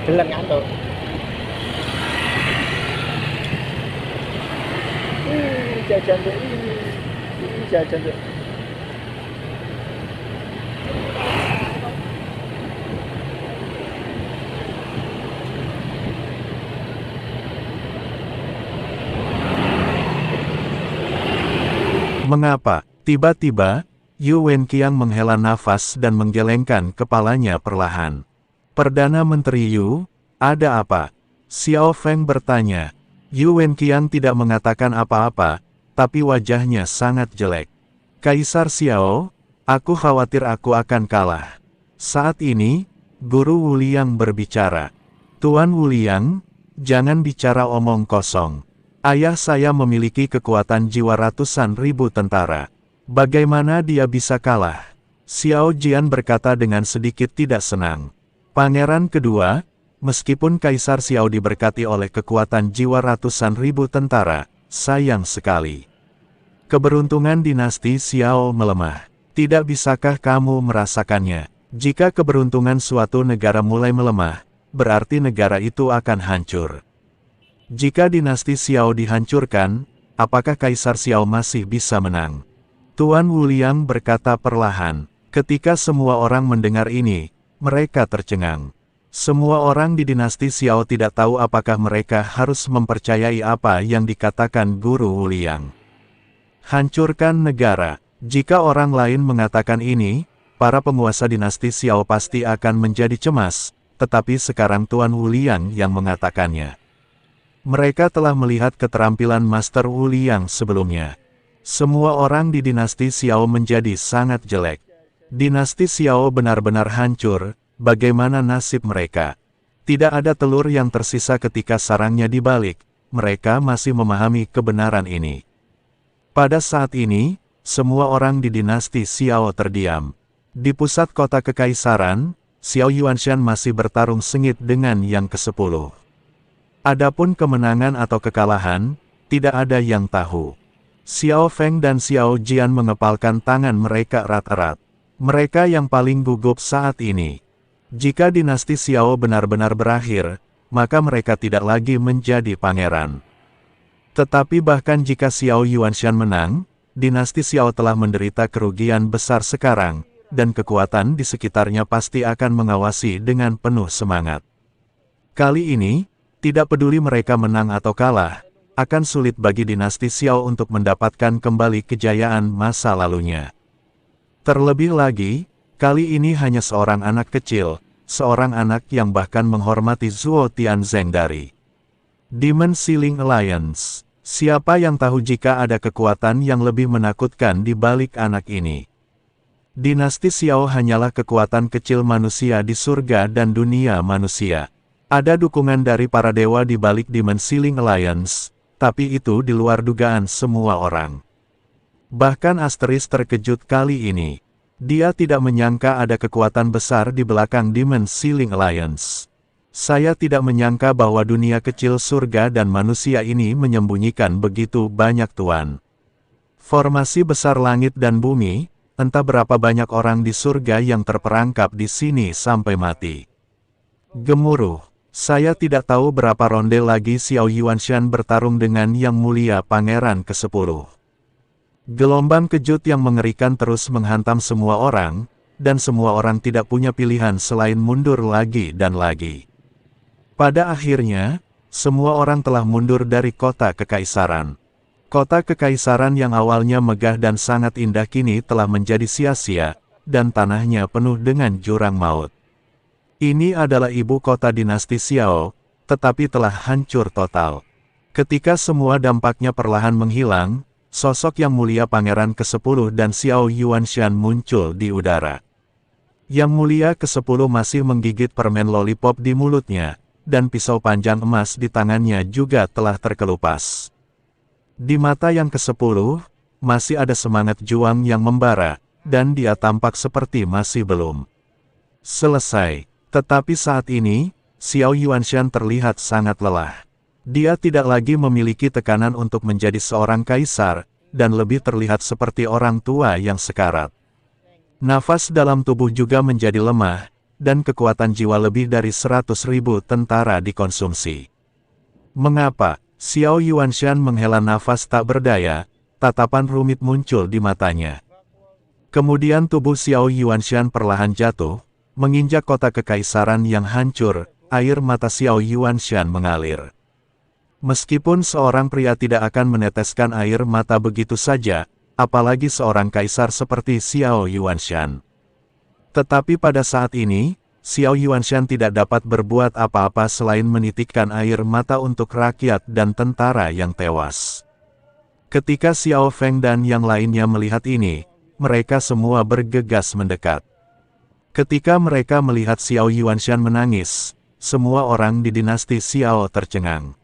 pegel ngantuk. Jajan tuh, jajan tuh. Mengapa? Tiba-tiba, Yu Wenqiang menghela nafas dan menggelengkan kepalanya perlahan. Perdana Menteri Yu, ada apa? Xiao Feng bertanya. Yu Wenqiang tidak mengatakan apa-apa, tapi wajahnya sangat jelek. Kaisar Xiao, aku khawatir aku akan kalah. Saat ini, Guru Wuliang berbicara. Tuan Wuliang, jangan bicara omong kosong. Ayah saya memiliki kekuatan jiwa ratusan ribu tentara. Bagaimana dia bisa kalah? Xiao Jian berkata dengan sedikit tidak senang. Pangeran kedua, meskipun Kaisar Xiao diberkati oleh kekuatan jiwa ratusan ribu tentara, sayang sekali. Keberuntungan dinasti Xiao melemah. Tidak bisakah kamu merasakannya? Jika keberuntungan suatu negara mulai melemah, berarti negara itu akan hancur. Jika dinasti Xiao dihancurkan, apakah Kaisar Xiao masih bisa menang? Tuan Wuliang berkata perlahan. Ketika semua orang mendengar ini, mereka tercengang. Semua orang di dinasti Xiao tidak tahu apakah mereka harus mempercayai apa yang dikatakan Guru Wuliang. Hancurkan negara. Jika orang lain mengatakan ini, para penguasa dinasti Xiao pasti akan menjadi cemas, tetapi sekarang Tuan Wuliang yang mengatakannya. Mereka telah melihat keterampilan Master Wuliang sebelumnya. Semua orang di dinasti Xiao menjadi sangat jelek. Dinasti Xiao benar-benar hancur, bagaimana nasib mereka? Tidak ada telur yang tersisa ketika sarangnya dibalik, mereka masih memahami kebenaran ini. Pada saat ini, semua orang di dinasti Xiao terdiam. Di pusat kota kekaisaran, Xiao Yuanshan masih bertarung sengit dengan yang ke-10. Adapun kemenangan atau kekalahan, tidak ada yang tahu. Xiao Feng dan Xiao Jian mengepalkan tangan mereka erat-erat. Mereka yang paling gugup saat ini. Jika dinasti Xiao benar-benar berakhir, maka mereka tidak lagi menjadi pangeran. Tetapi bahkan jika Xiao Yuanshan menang, dinasti Xiao telah menderita kerugian besar sekarang, dan kekuatan di sekitarnya pasti akan mengawasi dengan penuh semangat. Kali ini, tidak peduli mereka menang atau kalah, akan sulit bagi dinasti Xiao untuk mendapatkan kembali kejayaan masa lalunya. Terlebih lagi, kali ini hanya seorang anak kecil, seorang anak yang bahkan menghormati Zhuo Tianzeng dari Demon Ceiling Alliance. Siapa yang tahu jika ada kekuatan yang lebih menakutkan di balik anak ini? Dinasti Xiao hanyalah kekuatan kecil manusia di surga dan dunia manusia. Ada dukungan dari para dewa di balik Demon Ceiling Alliance, tapi itu di luar dugaan semua orang. Bahkan Asteris terkejut kali ini. Dia tidak menyangka ada kekuatan besar di belakang Demon Ceiling Alliance. Saya tidak menyangka bahwa dunia kecil surga dan manusia ini menyembunyikan begitu banyak tuan. Formasi besar langit dan bumi, entah berapa banyak orang di surga yang terperangkap di sini sampai mati. Gemuruh. Saya tidak tahu berapa ronde lagi Xiao Yuanshan bertarung dengan Yang Mulia Pangeran ke-10. Gelombang kejut yang mengerikan terus menghantam semua orang, dan semua orang tidak punya pilihan selain mundur lagi dan lagi. Pada akhirnya, semua orang telah mundur dari kota kekaisaran. Kota kekaisaran yang awalnya megah dan sangat indah kini telah menjadi sia-sia, dan tanahnya penuh dengan jurang maut. Ini adalah ibu kota dinasti Xiao, tetapi telah hancur total. Ketika semua dampaknya perlahan menghilang, sosok Yang Mulia Pangeran ke-10 dan Xiao Yuanshan muncul di udara. Yang Mulia ke-10 masih menggigit permen lollipop di mulutnya, dan pisau panjang emas di tangannya juga telah terkelupas. Di mata yang ke-10, masih ada semangat juang yang membara, dan dia tampak seperti masih belum selesai. Tetapi saat ini, Xiao Yuanshan terlihat sangat lelah. Dia tidak lagi memiliki tekanan untuk menjadi seorang kaisar, dan lebih terlihat seperti orang tua yang sekarat. Nafas dalam tubuh juga menjadi lemah, dan kekuatan jiwa lebih dari 100.000 tentara dikonsumsi. Mengapa? Xiao Yuanshan menghela nafas tak berdaya, tatapan rumit muncul di matanya. Kemudian tubuh Xiao Yuanshan perlahan jatuh, menginjak kota kekaisaran yang hancur, air mata Xiao Yuanshan mengalir. Meskipun seorang pria tidak akan meneteskan air mata begitu saja, apalagi seorang kaisar seperti Xiao Yuanshan. Tetapi pada saat ini, Xiao Yuanshan tidak dapat berbuat apa-apa selain menitikkan air mata untuk rakyat dan tentara yang tewas. Ketika Xiao Feng dan yang lainnya melihat ini, mereka semua bergegas mendekat. Ketika mereka melihat Xiao Yuanshan menangis, semua orang di dinasti Xiao tercengang.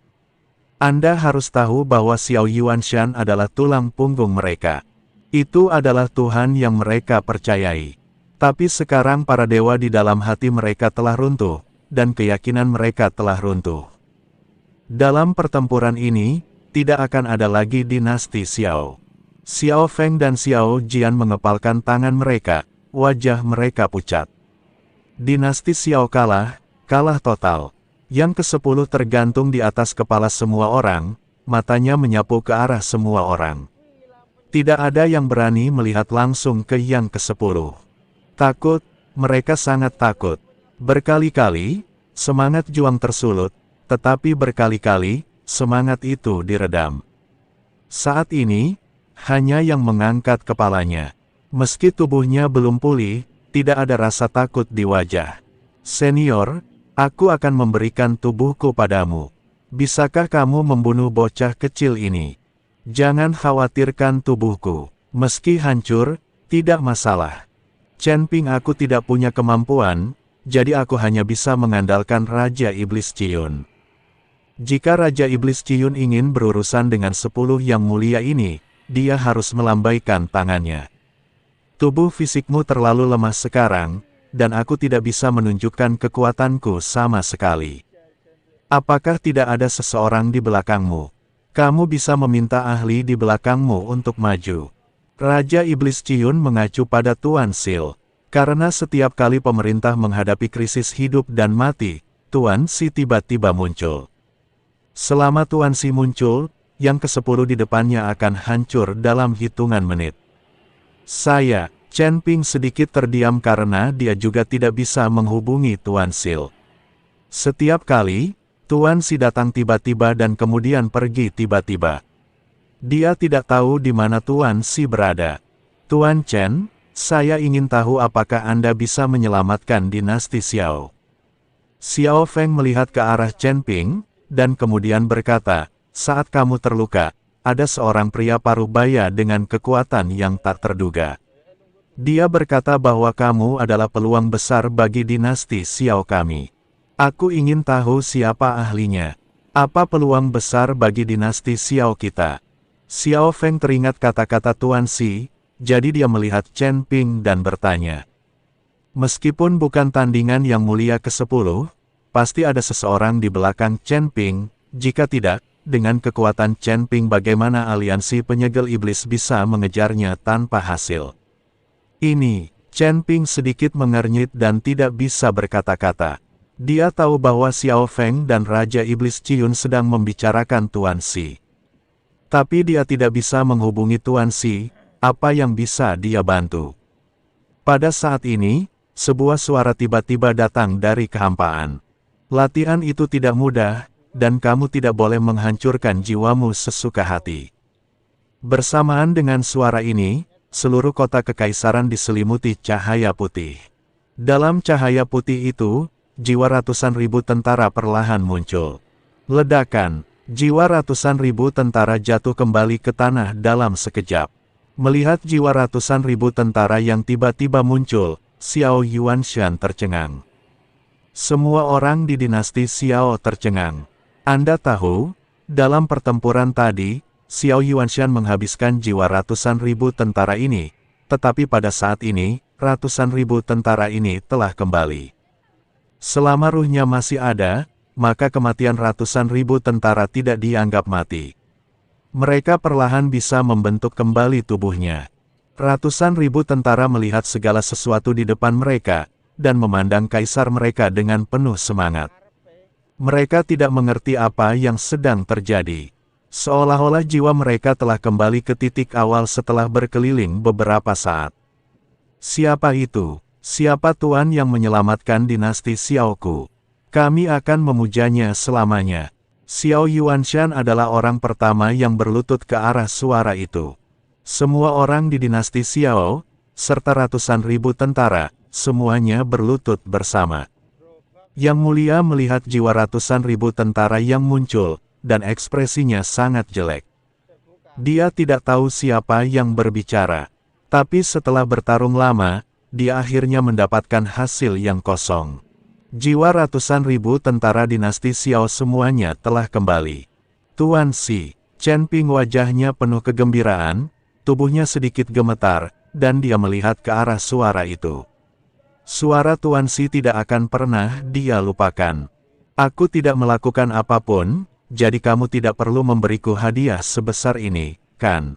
Anda harus tahu bahwa Xiao Yuanshan adalah tulang punggung mereka. Itu adalah Tuhan yang mereka percayai. Tapi sekarang para dewa di dalam hati mereka telah runtuh, dan keyakinan mereka telah runtuh. Dalam pertempuran ini, tidak akan ada lagi dinasti Xiao. Xiao Feng dan Xiao Jian mengepalkan tangan mereka, wajah mereka pucat. Dinasti Xiao kalah total. Yang ke-10 tergantung di atas kepala semua orang, matanya menyapu ke arah semua orang. Tidak ada yang berani melihat langsung ke yang ke-10. Takut, mereka sangat takut. Berkali-kali, semangat juang tersulut, tetapi berkali-kali, semangat itu diredam. Saat ini, hanya yang mengangkat kepalanya. Meski tubuhnya belum pulih, tidak ada rasa takut di wajah. Senior, aku akan memberikan tubuhku padamu. Bisakah kamu membunuh bocah kecil ini? Jangan khawatirkan tubuhku. Meski hancur, tidak masalah. Chen Ping, aku tidak punya kemampuan, jadi aku hanya bisa mengandalkan Raja Iblis Ciyun. Jika Raja Iblis Ciyun ingin berurusan dengan 10 yang mulia ini, dia harus melambaikan tangannya. Tubuh fisikmu terlalu lemah sekarang, dan aku tidak bisa menunjukkan kekuatanku sama sekali. Apakah tidak ada seseorang di belakangmu? Kamu bisa meminta ahli di belakangmu untuk maju. Raja Iblis Ciyun mengacu pada Tuan Sil. Karena setiap kali pemerintah menghadapi krisis hidup dan mati, Tuan Si tiba-tiba muncul. Selama Tuan Si muncul, yang ke-10 di depannya akan hancur dalam hitungan menit. Saya, Chen Ping sedikit terdiam karena dia juga tidak bisa menghubungi Tuan Sil. Setiap kali, Tuan Si datang tiba-tiba dan kemudian pergi tiba-tiba. Dia tidak tahu di mana Tuan Si berada. Tuan Chen, saya ingin tahu apakah Anda bisa menyelamatkan dinasti Xiao. Xiao Feng melihat ke arah Chen Ping, dan kemudian berkata, saat kamu terluka, ada seorang pria parubaya dengan kekuatan yang tak terduga. Dia berkata bahwa kamu adalah peluang besar bagi dinasti Xiao kami. Aku ingin tahu siapa ahlinya. Apa peluang besar bagi dinasti Xiao kita? Xiao Feng teringat kata-kata Tuan Si, jadi dia melihat Chen Ping dan bertanya. Meskipun bukan tandingan yang mulia ke-10, pasti ada seseorang di belakang Chen Ping. Jika tidak, dengan kekuatan Chen Ping bagaimana aliansi penyegel iblis bisa mengejarnya tanpa hasil? Ini, Chen Ping sedikit mengernyit dan tidak bisa berkata-kata. Dia tahu bahwa Xiao Feng dan Raja Iblis Ciyun sedang membicarakan Tuan Si. Tapi dia tidak bisa menghubungi Tuan Si, apa yang bisa dia bantu? Pada saat ini, sebuah suara tiba-tiba datang dari kehampaan. Latihan itu tidak mudah, dan kamu tidak boleh menghancurkan jiwamu sesuka hati. Bersamaan dengan suara ini, seluruh kota kekaisaran diselimuti cahaya putih. Dalam cahaya putih itu, jiwa ratusan ribu tentara perlahan muncul. Ledakan, jiwa ratusan ribu tentara jatuh kembali ke tanah dalam sekejap. Melihat jiwa ratusan ribu tentara yang tiba-tiba muncul, Xiao Yuanshan tercengang. Semua orang di dinasti Xiao tercengang. Anda tahu, dalam pertempuran tadi, Xiao Yuanshan menghabiskan jiwa ratusan ribu tentara ini, tetapi pada saat ini, ratusan ribu tentara ini telah kembali. Selama ruhnya masih ada, maka kematian ratusan ribu tentara tidak dianggap mati. Mereka perlahan bisa membentuk kembali tubuhnya. Ratusan ribu tentara melihat segala sesuatu di depan mereka, dan memandang kaisar mereka dengan penuh semangat. Mereka tidak mengerti apa yang sedang terjadi. Seolah-olah jiwa mereka telah kembali ke titik awal setelah berkeliling beberapa saat. Siapa itu? Siapa Tuan yang menyelamatkan dinasti Xiaoku? Kami akan memujanya selamanya. Xiao Yuanshan adalah orang pertama yang berlutut ke arah suara itu. Semua orang di dinasti Xiao, serta ratusan ribu tentara, semuanya berlutut bersama. Yang Mulia melihat jiwa ratusan ribu tentara yang muncul, dan ekspresinya sangat jelek. Dia tidak tahu siapa yang berbicara. Tapi setelah bertarung lama, dia akhirnya mendapatkan hasil yang kosong. Jiwa ratusan ribu tentara dinasti Xiao semuanya telah kembali. Tuan Si, Chen Ping wajahnya penuh kegembiraan, tubuhnya sedikit gemetar, dan dia melihat ke arah suara itu. Suara Tuan Si tidak akan pernah dia lupakan. Aku tidak melakukan apapun, jadi kamu tidak perlu memberiku hadiah sebesar ini, kan?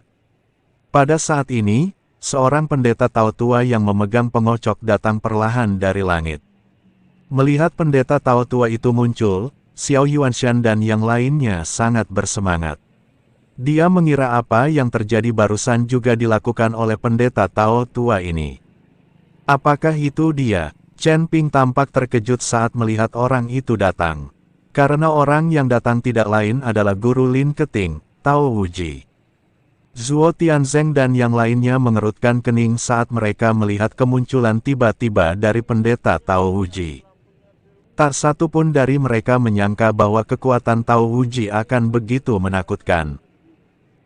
Pada saat ini, seorang pendeta Tao tua yang memegang pengocok datang perlahan dari langit. Melihat pendeta Tao tua itu muncul, Xiao Yuanshan dan yang lainnya sangat bersemangat. Dia mengira apa yang terjadi barusan juga dilakukan oleh pendeta Tao tua ini. Apakah itu dia? Chen Ping tampak terkejut saat melihat orang itu datang. Karena orang yang datang tidak lain adalah Guru Lin Keting, Tao Wuji. Zhuo Tianzeng dan yang lainnya mengerutkan kening saat mereka melihat kemunculan tiba-tiba dari pendeta Tao Wuji. Tak satu pun dari mereka menyangka bahwa kekuatan Tao Wuji akan begitu menakutkan.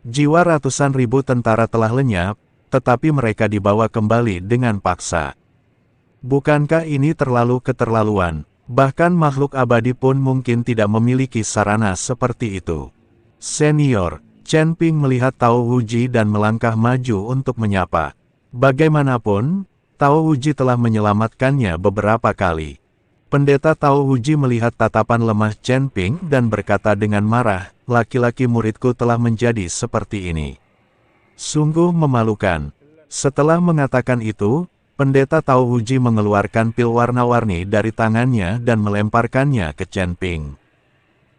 Jiwa ratusan ribu tentara telah lenyap, tetapi mereka dibawa kembali dengan paksa. Bukankah ini terlalu keterlaluan? Bahkan makhluk abadi pun mungkin tidak memiliki sarana seperti itu. Senior, Chen Ping melihat Tao Wuji dan melangkah maju untuk menyapa. Bagaimanapun, Tao Wuji telah menyelamatkannya beberapa kali. Pendeta Tao Wuji melihat tatapan lemah Chen Ping dan berkata dengan marah, laki-laki muridku telah menjadi seperti ini. Sungguh memalukan. Setelah mengatakan itu, pendeta Tao Wuji mengeluarkan pil warna-warni dari tangannya dan melemparkannya ke Chen Ping.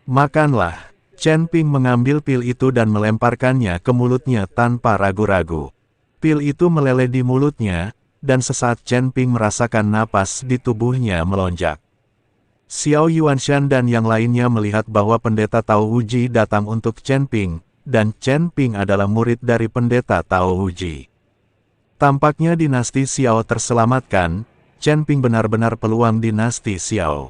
Makanlah. Chen Ping mengambil pil itu dan melemparkannya ke mulutnya tanpa ragu-ragu. Pil itu meleleh di mulutnya, dan sesaat Chen Ping merasakan napas di tubuhnya melonjak. Xiao Yuanshan dan yang lainnya melihat bahwa pendeta Tao Wuji datang untuk Chen Ping, dan Chen Ping adalah murid dari pendeta Tao Wuji. Tampaknya dinasti Xiao terselamatkan. Chen Ping benar-benar peluang dinasti Xiao.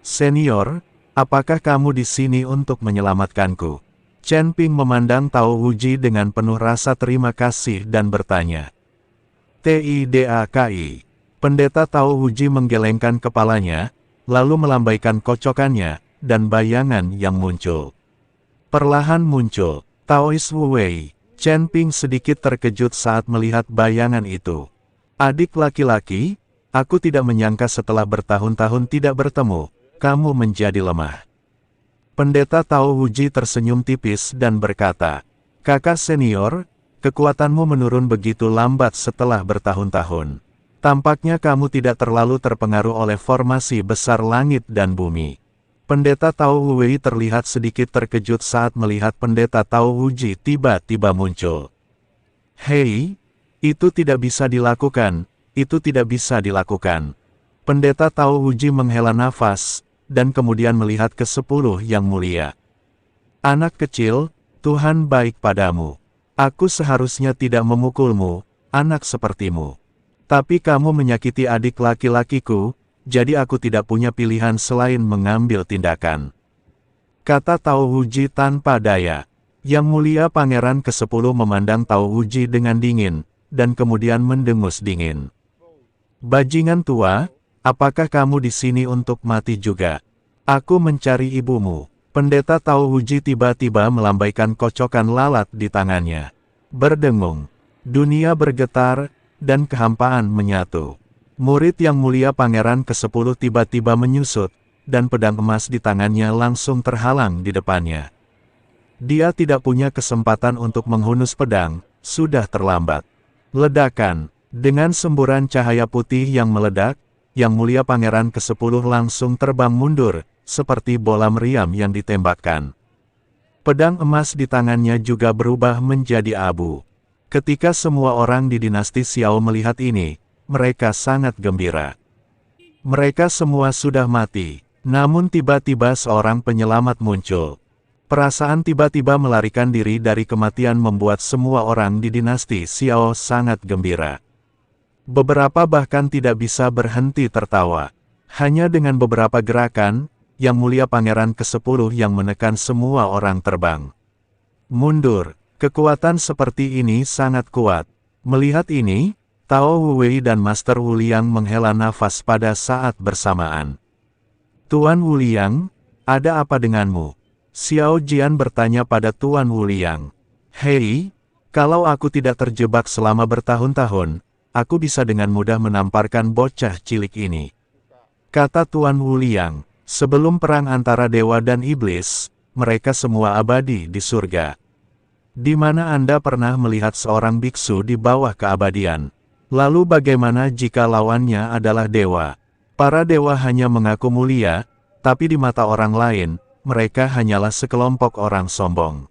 Senior, apakah kamu di sini untuk menyelamatkanku? Chen Ping memandang Tao Wuji dengan penuh rasa terima kasih dan bertanya. Tidaki. Pendeta Tao Wuji menggelengkan kepalanya, lalu melambaikan kocokannya, dan bayangan yang muncul. Perlahan muncul. Taois Wu Wei. Chen Ping sedikit terkejut saat melihat bayangan itu. Adik laki-laki, aku tidak menyangka setelah bertahun-tahun tidak bertemu, kamu menjadi lemah. Pendeta Tao Wuji tersenyum tipis dan berkata, kakak senior, kekuatanmu menurun begitu lambat setelah bertahun-tahun. Tampaknya kamu tidak terlalu terpengaruh oleh formasi besar langit dan bumi. Pendeta Tao Wei terlihat sedikit terkejut saat melihat pendeta Tao Wuji tiba-tiba muncul. Hei, itu tidak bisa dilakukan, itu tidak bisa dilakukan. Pendeta Tao Wuji menghela nafas, dan kemudian melihat ke 10 yang mulia. Anak kecil, Tuhan baik padamu. Aku seharusnya tidak memukulmu, anak sepertimu. Tapi kamu menyakiti adik laki-lakiku, jadi aku tidak punya pilihan selain mengambil tindakan. Kata Tao Wuji tanpa daya. Yang Mulia Pangeran ke-10 memandang Tao Wuji dengan dingin, dan kemudian mendengus dingin. Bajingan tua, apakah kamu di sini untuk mati juga? Aku mencari ibumu. Pendeta Tao Wuji tiba-tiba melambaikan kocokan lalat di tangannya. Berdengung. Dunia bergetar, dan kehampaan menyatu. Murid Yang Mulia Pangeran ke-10 tiba-tiba menyusut, dan pedang emas di tangannya langsung terhalang di depannya. Dia tidak punya kesempatan untuk menghunus pedang, sudah terlambat. Ledakan, dengan semburan cahaya putih yang meledak, Yang Mulia Pangeran ke-10 langsung terbang mundur, seperti bola meriam yang ditembakkan. Pedang emas di tangannya juga berubah menjadi abu. Ketika semua orang di dinasti Xiao melihat ini, mereka sangat gembira. Mereka semua sudah mati, namun tiba-tiba seorang penyelamat muncul. Perasaan tiba-tiba melarikan diri dari kematian membuat semua orang di dinasti Xiao sangat gembira. Beberapa bahkan tidak bisa berhenti tertawa. Hanya dengan beberapa gerakan, Yang Mulia Pangeran ke-10 yang menekan semua orang terbang. Mundur, kekuatan seperti ini sangat kuat. Melihat ini, Tao Wuwei dan Master Wuliang menghela nafas pada saat bersamaan. Tuan Wuliang, ada apa denganmu? Xiao Jian bertanya pada Tuan Wuliang. Hei, kalau aku tidak terjebak selama bertahun-tahun, aku bisa dengan mudah menamparkan bocah cilik ini. Kata Tuan Wuliang, sebelum perang antara dewa dan iblis, mereka semua abadi di surga. Di mana Anda pernah melihat seorang biksu di bawah keabadian? Lalu bagaimana jika lawannya adalah dewa? Para dewa hanya mengaku mulia, tapi di mata orang lain, mereka hanyalah sekelompok orang sombong.